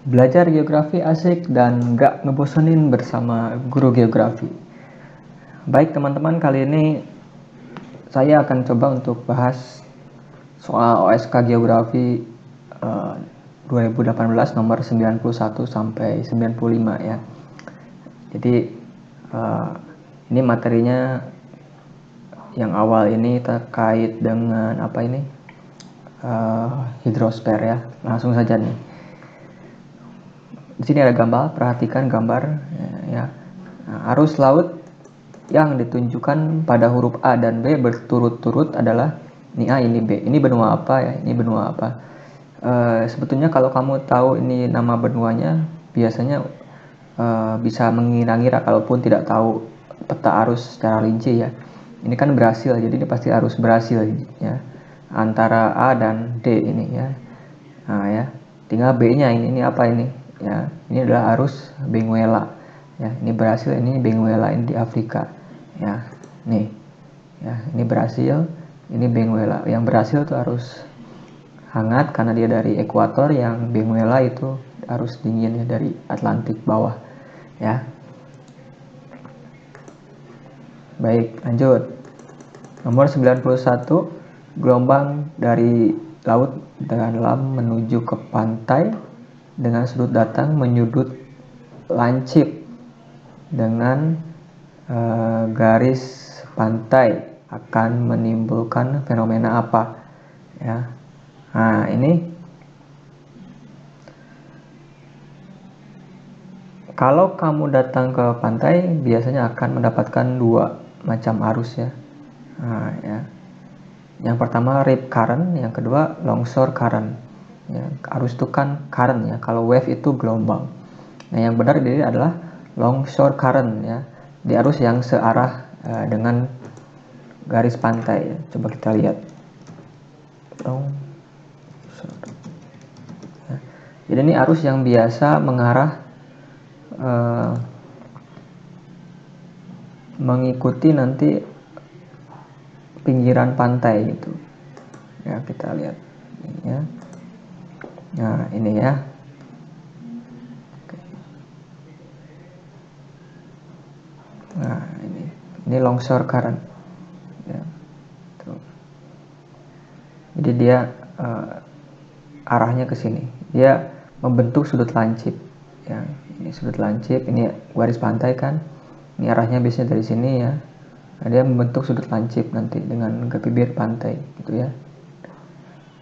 Belajar geografi asik dan gak ngebosenin bersama guru geografi. Baik teman-teman, kali ini saya akan coba untuk bahas soal OSK Geografi 2018 nomor 91 sampai 95 ya. Jadi ini materinya yang awal ini terkait dengan apa ini? Hidrosfer ya. Langsung saja nih. Di sini ada gambar, perhatikan gambar ya. Nah, arus laut yang ditunjukkan pada huruf A dan B berturut-turut adalah ini A, ini B. Ini benua apa ya? Ini benua apa? Sebetulnya kalau kamu tahu ini nama benuanya, biasanya bisa mengira-ngira kalaupun tidak tahu peta arus secara rinci ya. Ini kan Brasil, jadi ini pasti arus Brasil ya. Antara A dan D ini ya. Nah ya, tinggal B-nya ini apa ini? Ya, ini adalah arus Benguela. Ya, ini Brasil, ini Benguela, ini di Afrika. Ya, nih. Ya, ini Brasil, ini Benguela. Yang Brasil itu arus hangat karena dia dari ekuator, yang Benguela itu arus dingin ya dari Atlantik bawah. Ya. Baik, lanjut. Nomor 91, gelombang dari laut dalam menuju ke pantai dengan sudut datang menyudut lancip dengan garis pantai akan menimbulkan fenomena apa ya. Nah ini kalau kamu datang ke pantai biasanya akan mendapatkan dua macam arus ya. Nah, ya. Yang pertama rip current, yang kedua longshore current. Ya, arus itu kan current ya, kalau wave itu gelombang. Nah, yang benar ini adalah longshore current ya, di arus yang searah dengan garis pantai ya. Coba kita lihat. Longshore. Ya. Jadi ini arus yang biasa mengarah mengikuti nanti pinggiran pantai itu. Ya, kita lihat ini ya. Nah, ini ya. Nah, ini longshore current. Ya. Tuh. Jadi dia arahnya ke sini. Dia membentuk sudut lancip. Ya, ini sudut lancip, ini garis pantai kan. Ini arahnya biasanya dari sini ya. Nah, dia membentuk sudut lancip nanti dengan ke bibir pantai gitu ya.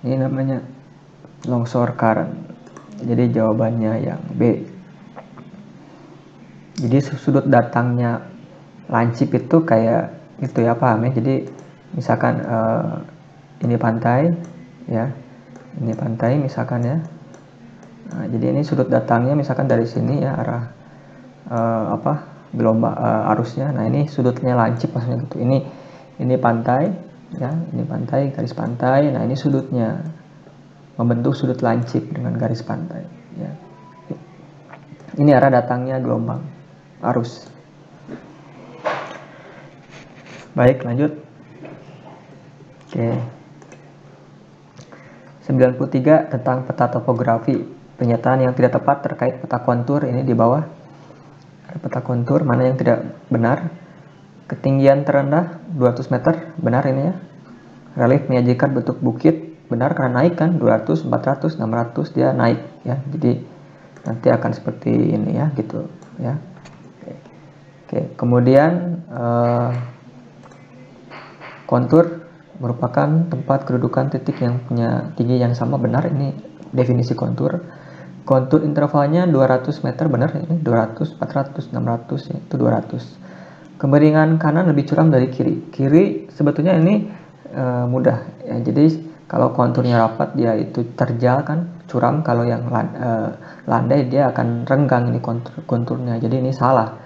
Ini namanya longshore current. Jadi jawabannya yang B. Jadi sudut datangnya lancip itu kayak itu ya, paham ya. Jadi misalkan ini pantai ya. Ini pantai misalkan ya. Nah, jadi ini sudut datangnya misalkan dari sini ya, arah gelombang arusnya. Nah, ini sudutnya lancip maksudnya gitu. Ini pantai ya, ini pantai, garis pantai. Nah, ini sudutnya membentuk sudut lancip dengan garis pantai ya. Ini arah datangnya gelombang arus. Baik, lanjut. Oke. 93 tentang peta topografi. Pernyataan yang tidak tepat terkait peta kontur ini di bawah. Ada peta kontur, mana yang tidak benar? Ketinggian terendah 200 meter, benar ini ya. Relief menyajikan bentuk bukit, benar karena naik kan, 200, 400, 600 dia naik ya. Jadi nanti akan seperti ini ya, gitu ya. Oke, kemudian kontur merupakan tempat kedudukan titik yang punya tinggi yang sama, benar ini definisi kontur. Kontur intervalnya 200 meter, benar ini 200, 400, 600 ya, itu 200. Kemiringan kanan lebih curam dari kiri. Kiri sebetulnya ini mudah ya. Jadi kalau konturnya rapat dia itu terjal kan, curam. Kalau yang landai dia akan renggang ini konturnya. Jadi ini salah.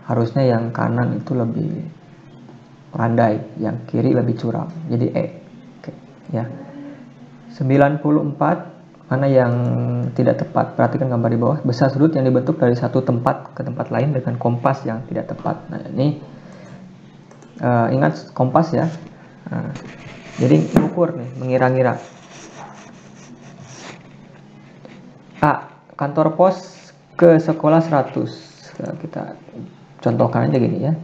Harusnya yang kanan itu lebih landai, yang kiri lebih curam. Jadi E. Oke, ya. 94 mana yang tidak tepat? Perhatikan gambar di bawah. Besar sudut yang dibentuk dari satu tempat ke tempat lain dengan kompas yang tidak tepat. Nah, ini ingat kompas ya. Nah, jadi mengukur nih, mengira-ngira. A. kantor pos ke sekolah 100. Kita contohkan aja gini ya.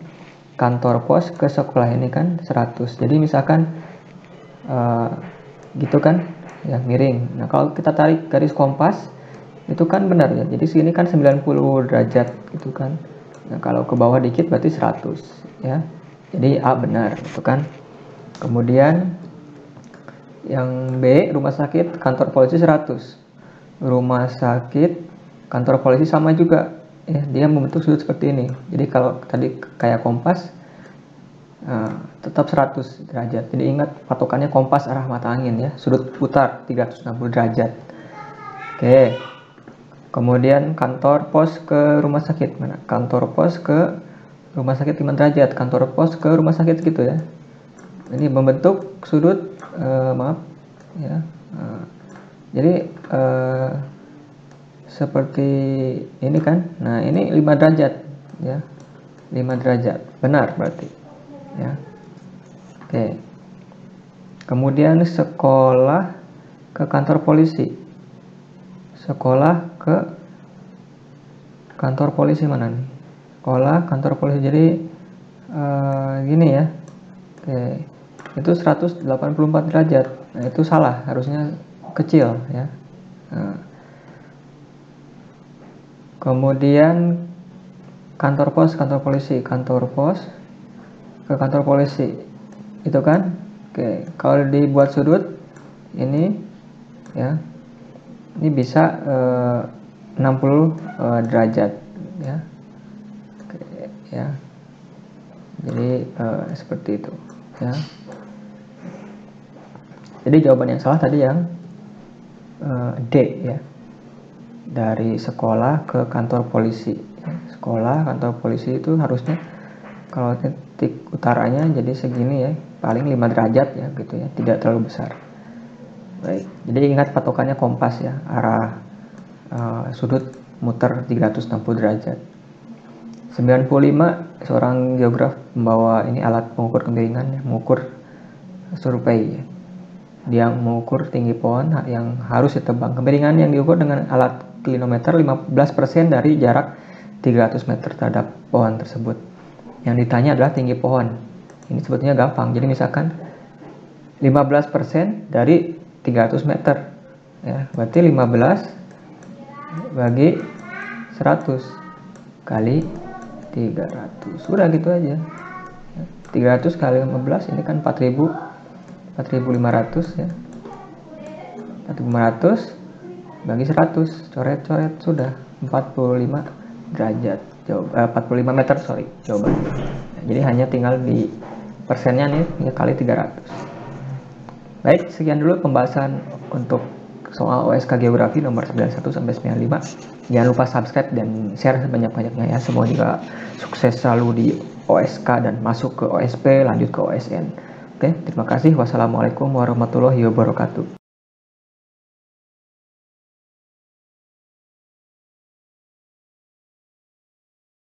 Kantor pos ke sekolah ini kan 100. Jadi misalkan gitu kan, ya miring. Nah, kalau kita tarik garis kompas itu kan benar ya. Jadi sini kan 90 derajat gitu kan. Nah, kalau ke bawah dikit berarti 100 ya. Jadi A benar gitu kan. Kemudian yang B, rumah sakit kantor polisi 100. Rumah sakit kantor polisi sama juga ya, dia membentuk sudut seperti ini. Jadi kalau tadi kayak kompas tetap 100 derajat. Jadi ingat patokannya kompas arah mata angin ya, sudut putar 360 derajat. Oke. Kemudian kantor pos ke rumah sakit mana? Kantor pos ke rumah sakit 5 derajat, kantor pos ke rumah sakit gitu ya. Ini membentuk sudut maaf ya. Jadi seperti ini kan. Nah, ini 5 derajat ya. 5 derajat. Benar berarti. Ya. Oke. Kemudian sekolah ke kantor polisi. Sekolah ke kantor polisi mana nih? Sekolah kantor polisi. Jadi gini ya. Oke. Itu 184 derajat. Nah, itu salah, harusnya kecil ya. Nah. Kemudian kantor pos, kantor polisi, kantor pos ke kantor polisi itu kan. Oke, kalau dibuat sudut ini ya, ini bisa 60 derajat ya. Oke, ya, jadi seperti itu ya. Jadi jawaban yang salah tadi yang D ya, dari sekolah ke kantor polisi. Sekolah kantor polisi itu harusnya kalau titik utaranya jadi segini ya, paling 5 derajat ya gitu ya, tidak terlalu besar. Baik, jadi ingat patokannya kompas ya, arah sudut muter 360 derajat. 95, seorang geograf membawa ini alat pengukur kemiringan ya, mengukur survei ya. Dia mengukur tinggi pohon yang harus ditebang. Kemiringan yang diukur dengan alat klinometer 15% dari jarak 300 meter terhadap pohon tersebut. Yang ditanya adalah tinggi pohon. Ini sebetulnya gampang. Jadi misalkan 15% dari 300 meter. Ya, berarti 15 bagi 100 kali 300. Sudah gitu aja. 300 kali 15 ini kan 4.500 ya. 4.500 bagi 100, coret-coret sudah 45 derajat. 45 meter jawabannya. Jadi hanya tinggal di persennya nih ya, kali 300. Baik, sekian dulu pembahasan untuk soal OSK Geografi nomor 91 sampai 95. Jangan lupa subscribe dan share sebanyak-banyaknya ya. Semua juga sukses selalu di OSK dan masuk ke OSP lanjut ke OSN. Oke, terima kasih. Wassalamualaikum warahmatullahi wabarakatuh.